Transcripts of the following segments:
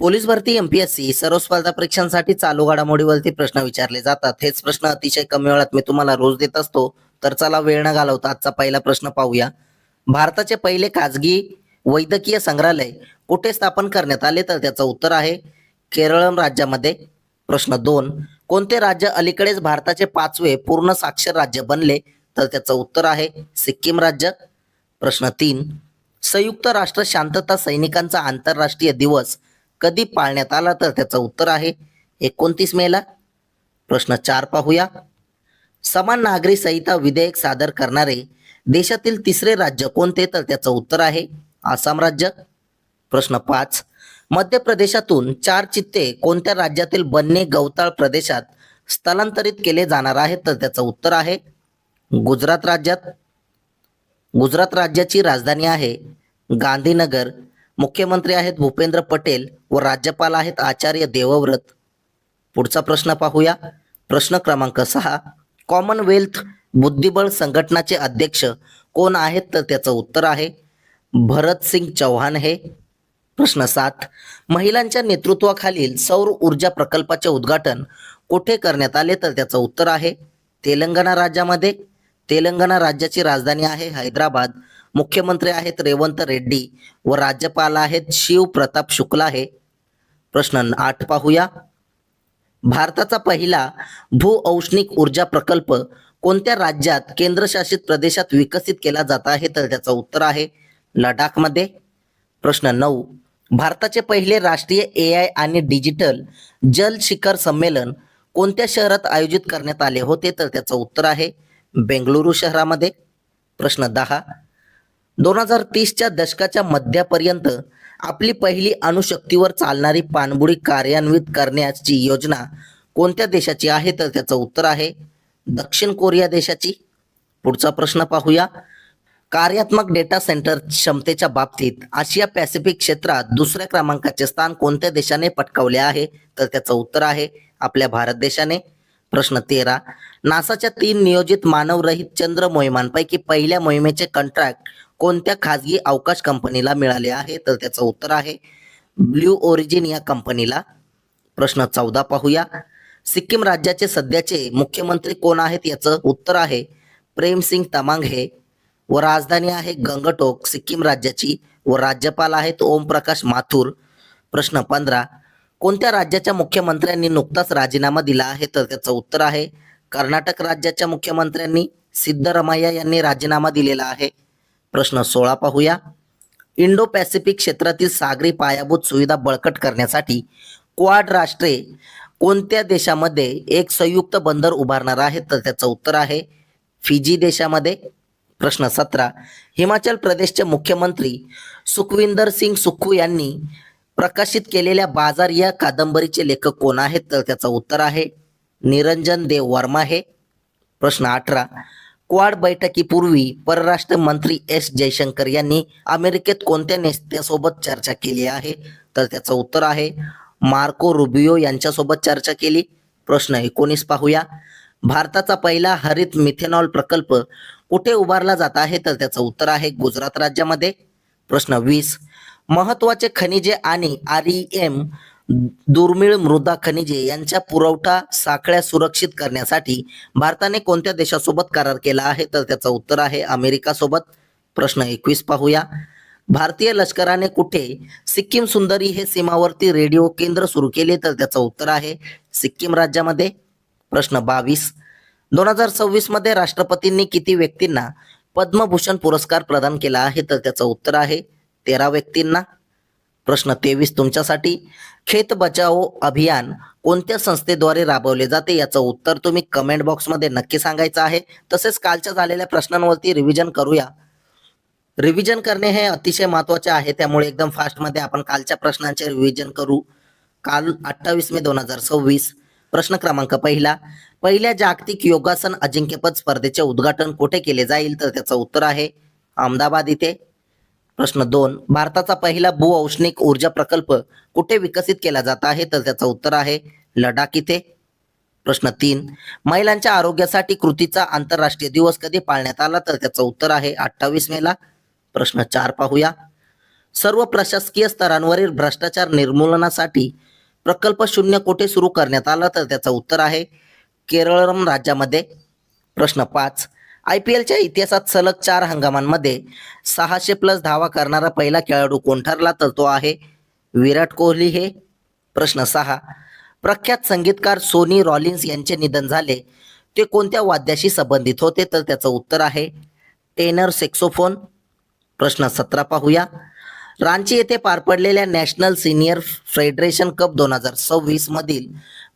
Police भरती MPSC सर्व स्पर्धा परीक्षांसाठी चालू घडामोडीवरती प्रश्न विचारले जातात. हेच प्रश्न अतिशय कमी वेळात मी तुम्हाला रोज देत असतो. तर चला वेळ न घालवता आजचा पहिला प्रश्न पाहूया. भारताचे पहिले खाजगी वैद्यकीय संग्रहालय कुठे स्थापन करण्यात आले? तर त्याचं उत्तर आहे केरळ राज्यामध्ये. प्रश्न 2, कोणते राज्य अलीकडेच भारताचे 5वे पूर्ण साक्षर राज्य बनले? तर त्याचं उत्तर आहे सिक्कीम राज्य. प्रश्न 3, संयुक्त राष्ट्र शांतता सैनिकांचा आंतरराष्ट्रीय दिवस कधी पाळण्यात आला? तर त्याचं उत्तर आहे 29 मेला. प्रश्न 4 पाहूया. समान नागरी संहिता विधेयक सादर करणारे देशातील तिसरे राज्य कोणते? तर त्याचं उत्तर आहे आसाम राज्य. प्रश्न 5, मध्य प्रदेशातून 4 चित्ते कोणत्या राज्यातील बन्नी गवताळ प्रदेशात स्थलांतरित केले जाणार आहेत? तर त्याचं उत्तर आहे गुजरात राज्यात. गुजरात राज्याची राजधानी आहे गांधीनगर. मुख्यमंत्री आहेत भूपेंद्र पटेल व राज्यपाल आहेत आचार्य देवव्रत. पुढचा प्रश्न पाहूया. प्रश्न क्रमांक 6, कॉमनवेल्थ बुद्धिबळ संघटनाचे अध्यक्ष कोण आहेत? तर त्याचं उत्तर आहे भरत सिंग चौहान हे. प्रश्न 7, महिलांच्या नेतृत्वाखालील सौर ऊर्जा प्रकल्पाचे उद्घाटन कुठे करण्यात आले? तर त्याचं उत्तर आहे तेलंगणा राज्यामध्ये. तेलंगणा राज्याची राजधानी आहे हैदराबाद. मुख्यमंत्री आहेत रेवंत रेड्डी व राज्यपाल आहेत शिव प्रताप शुक्ला हे. प्रश्न 8 पाहूया. भारताचा पहिला भूऔष्णिक ऊर्जा प्रकल्प कोणत्या राज्यात केंद्रशासित प्रदेशात विकसित केला जात आहे? तर त्याचं उत्तर आहे लडाखमध्ये. प्रश्न 9, भारताचे पहिले राष्ट्रीय AI आणि डिजिटल जल शिखर संमेलन कोणत्या शहरात आयोजित करण्यात आले होते? तर त्याचं उत्तर आहे बेंगळुरू शहरामध्ये. प्रश्न 10, 2030च्या दशकाच्या मध्यापर्यंत आपली पहिली अणुशक्तीवर चालणारी पाणबुडी कार्यान्वित करण्याची योजना कोणत्या देशाची आहे? तर त्याचं उत्तर आहे दक्षिण कोरिया देशाची. पुढचा प्रश्न पाहूया. कार्यात्मक डेटा सेंटर क्षमतेच्या बाबतीत आशिया पॅसिफिक क्षेत्रात दुसऱ्या क्रमांकाचे स्थान कोणत्या देशाने पटकावले आहे? तर त्याचं उत्तर आहे आपल्या भारत देशाने. प्रश्न 13, नासाच्या 3 नियोजित मानवरहित चंद्र मोहिमांपैकी पहिल्या मोहिमेचे कंत्राट कोणत्या खाजगी अवकाश कंपनीला मिळाले आहे? तर त्याचं उत्तर आहे ब्ल्यू ओरिजिन या कंपनीला. प्रश्न 14 पाहूया. सिक्कीम राज्याचे सध्याचे मुख्यमंत्री कोण आहेत? याचं उत्तर आहे प्रेमसिंग तमांग हे व राजधानी आहे गंगटोक सिक्कीम राज्याची व राज्यपाल आहेत ओमप्रकाश माथुर. प्रश्न 15, कोणत्या राज्याच्या मुख्यमंत्र्यांनी नुकताच राजीनामा दिला आहे? तर त्याचं उत्तर आहे कर्नाटक राज्याच्या मुख्यमंत्र्यांनी सिद्धरमैया यांनी राजीनामा दिलेला आहे. प्रश्न 16 पाहूया. इंडो पॅसिफिक क्षेत्रातील सागरी पायाभूत सुविधा बळकट करण्यासाठी क्वाड राष्ट्रे कोणत्या देशामध्ये एक संयुक्त बंदर उभारणार आहेत? तर त्याचं उत्तर आहे फिजी देशामध्ये. प्रश्न 17, हिमाचल प्रदेशचे मुख्यमंत्री सुखविंदर सिंग सुक्खू यांनी प्रकाशित केलेल्या बाजार या कादंबरीचे लेखक कोण आहेत? तर त्याचं उत्तर आहे निरंजन देव वर्मा हे. प्रश्न 18, क्वाड बैठकीपूर्वी परराष्ट्र मंत्री एस जयशंकर यांनी अमेरिकेत कोणत्या नेत्यासोबत चर्चा केली आहे? तर त्याचं उत्तर आहे मार्को रुबियो यांच्यासोबत चर्चा केली. प्रश्न 19 पाहूया. भारताचा पहिला हरित मिथेनॉल प्रकल्प कुठे उभारला जात आहे? तर त्याचं उत्तर आहे गुजरात राज्यामध्ये. प्रश्न 20, महत्त्वाचे खनिजे आणि REM दुर्मिळ मृदा खनिजे यांच्या पुरवठा साखळ्या सुरक्षित करण्यासाठी भारताने कोणत्या देशासोबत करार केला आहे? तर त्याचं उत्तर आहे अमेरिका सोबत. प्रश्न 21 पाहूया. भारतीय लष्कराने कुठे सिक्कीम सुंदरी हे सीमावर्ती रेडिओ केंद्र सुरू केले? तर त्याचं उत्तर आहे सिक्कीम राज्यामध्ये. प्रश्न 22, 2026 मध्ये राष्ट्रपतींनी किती व्यक्तींना पद्मभूषण पुरस्कार प्रदान केला आहे? तर त्याचं उत्तर आहे 13 व्यक्तींना. प्रश्न 23 तुमच्यासाठी. खेत बचाओ अभियान कोणत्या संस्थेद्वारे राबवले जाते? याचं उत्तर तुम्ही कमेंट बॉक्समध्ये नक्की सांगायचं आहे. तसेच कालच्या झालेल्या प्रश्नांवरती रिव्हिजन करूया. रिव्हिजन करणे हे अतिशय महत्त्वाचे आहे, त्यामुळे एकदम फास्टमध्ये आपण कालच्या प्रश्नांचे रिव्हिजन करू. काल 28 मे 2026. प्रश्न क्रमांक 1, पहिल्या जागतिक योगासन अजिंक्यपद स्पर्धेचे उद्घाटन कुठे केले जाईल? तर त्याचं उत्तर आहे अहमदाबाद इथे. प्रश्न 2, भारताचा पहिला भूऔष्णिक ऊर्जा प्रकल्प कुठे विकसित केला जात आहे? तर त्याचं उत्तर आहे लडाख इथे. प्रश्न 3, महिलांच्या आरोग्यासाठी कृतीचा आंतरराष्ट्रीय दिवस कधी पाळण्यात आला? तर त्याचं उत्तर आहे 28 मेला. प्रश्न 4 पाहूया. सर्व प्रशासकीय स्तरांवरील भ्रष्टाचार निर्मूलनासाठी प्रकल्प शून्य कोटी सुरू करण्यात आला, तर त्याचं उत्तर आहे केरळम राज्यामध्ये. प्रश्न 5. IPLच्या इतिहासात सलग 4 हंगामांमध्ये 600+ धावा करणारा पहिला खेळाडू कोण ठरला, तर तो आहे विराट कोहली हे. प्रश्न 6. प्रख्यात संगीतकार सोनी रॉलिन्स यांचे निधन झाले, ते कोणत्या वाद्याशी संबंधित होते, तर त्याचं उत्तर आहे टेनर सॅक्सोफोन. प्रश्न 17 पाहूया. रांची येथे पार पडलेल्या नॅशनल सिनियर फेडरेशन कप 2026 मधील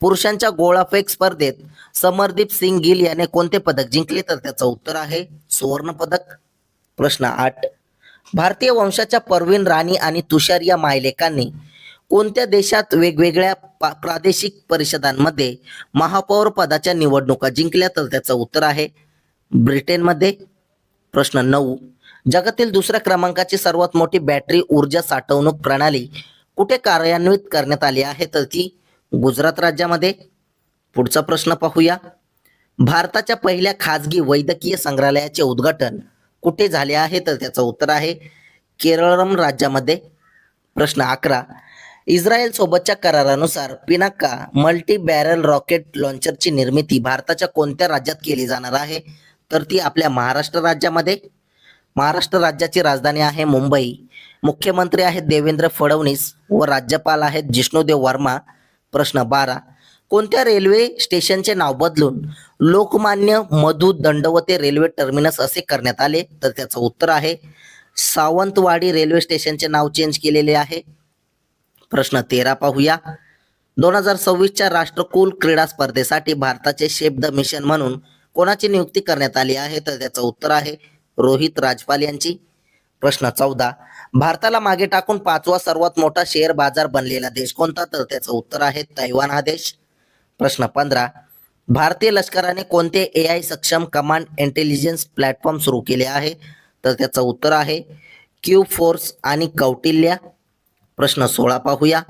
पुरुषांच्या गोळाफेक स्पर्धेत समरदीप सिंग गिल याने कोणते पदक जिंकले, तर त्याचं उत्तर आहे सुवर्ण पदक. प्रश्न 8. भारतीय वंशाच्या परवीन राणी आणि तुषार या मायलेकांनी कोणत्या देशात वेगवेगळ्या प्रादेशिक परिषदांमध्ये महापौर पदाच्या निवडणुका जिंकल्या, तर त्याचं उत्तर आहे ब्रिटनमध्ये. प्रश्न 9. जगातील दुसऱ्या क्रमांकाची सर्वात मोठी बॅटरी ऊर्जा साठवणूक प्रणाली कुठे कार्यान्वित करण्यात आली आहे, तर ती गुजरात राज्यामध्ये. पुढचा प्रश्न पाहूया. भारताच्या पहिल्या खाजगी वैद्यकीय संग्रहालयाचे उद्घाटन कुठे झाले आहे, तर त्याचं उत्तर आहे केरळम राज्यामध्ये. प्रश्न 11. इस्रायल सोबतच्या करारानुसार पिनाका मल्टी बॅरल रॉकेट लॉन्चरची निर्मिती भारताच्या कोणत्या राज्यात केली जाणार आहे, तर ती आपल्या महाराष्ट्र राज्यामध्ये. महाराष्ट्र राज्याची राजधानी आहे मुंबई. मुख्यमंत्री आहेत देवेंद्र फडणवीस व राज्यपाल आहेत जिष्णुदेव वर्मा. प्रश्न 12. कोणत्या रेल्वे स्टेशनचे नाव बदलून लोकमान्य मधु दंडवते रेल्वे टर्मिनस असे करण्यात आले, तर त्याचं उत्तर आहे सावंतवाडी रेल्वे स्टेशनचे नाव चेंज केलेले आहे. प्रश्न 13 पाहूया. 2026च्या राष्ट्रकुल क्रीडा स्पर्धेसाठी भारताचे शेफ द मिशन म्हणून कोणाची नियुक्ती करण्यात आली आहे, तर त्याचं उत्तर आहे रोहित राजपाल यांची. प्रश्न 14. भारताला मागे टाकून 5वा सर्वात मोठा शेअर बाजार बनलेला देश कोणता, तर त्याचं उत्तर आहे तैवान हा देश. प्रश्न 15. भारतीय लष्कराने कोणते AI सक्षम कमांड इंटेलिजन्स प्लॅटफॉर्म सुरू केले आहे, तर त्याचं उत्तर आहे क्यू फोर्स आणि कौटिल्य. प्रश्न 16 पाहूया.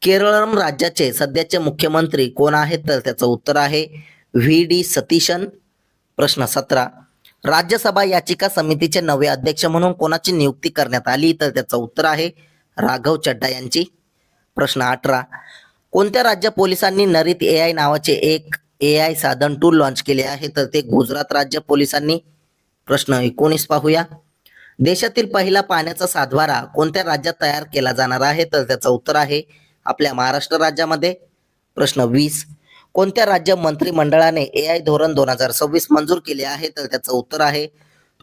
केरळम राज्याचे सध्याचे मुख्यमंत्री कोण आहेत, तर त्याचं उत्तर आहे VD सतीशन. प्रश्न 17. राज्यसभा याचिका समितीचे नवे अध्यक्ष म्हणून कोणाची नियुक्ती करण्यात आली, तर त्याचं उत्तर आहे राघव चड्डा यांची. प्रश्न 18. कोणत्या राज्य पोलिसांनी नरीत AI नावाचे एक AI साधन टूल लॉन्च केले आहे, तर ते गुजरात राज्य पोलिसांनी. प्रश्न 19 पाहूया. देशातील पहिला पाण्याचा सातबारा कोणत्या राज्यात तयार केला जाणार आहे, तर त्याचं उत्तर आहे आपल्या महाराष्ट्र राज्यामध्ये. प्रश्न 20. कोणत्या राज्य मंत्रिमंडळाने AI धोरण 2026 मंजूर केले आहे, तर त्याचं उत्तर आहे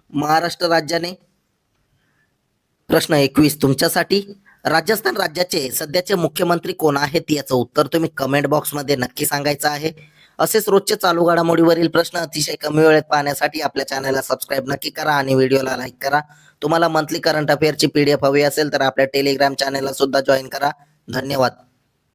महाराष्ट्र राज्याने. प्रश्न 21 तुमच्यासाठी. राजस्थान राज्याचे सध्याचे मुख्यमंत्री कोण आहेत, याचं उत्तर तुम्ही कमेंट बॉक्समध्ये नक्की सांगायचं आहे. असेच रोजचे चालू घडामोडीवरील प्रश्न अतिशय कमी वेळेत पाहण्यासाठी आपल्या चॅनलला सबस्क्राईब नक्की करा आणि व्हिडिओला लाईक करा. तुम्हाला मंथली करंट अफेअरची PDF हवी असेल तर आपल्या टेलिग्राम चॅनलला सुद्धा जॉईन करा. धन्यवाद.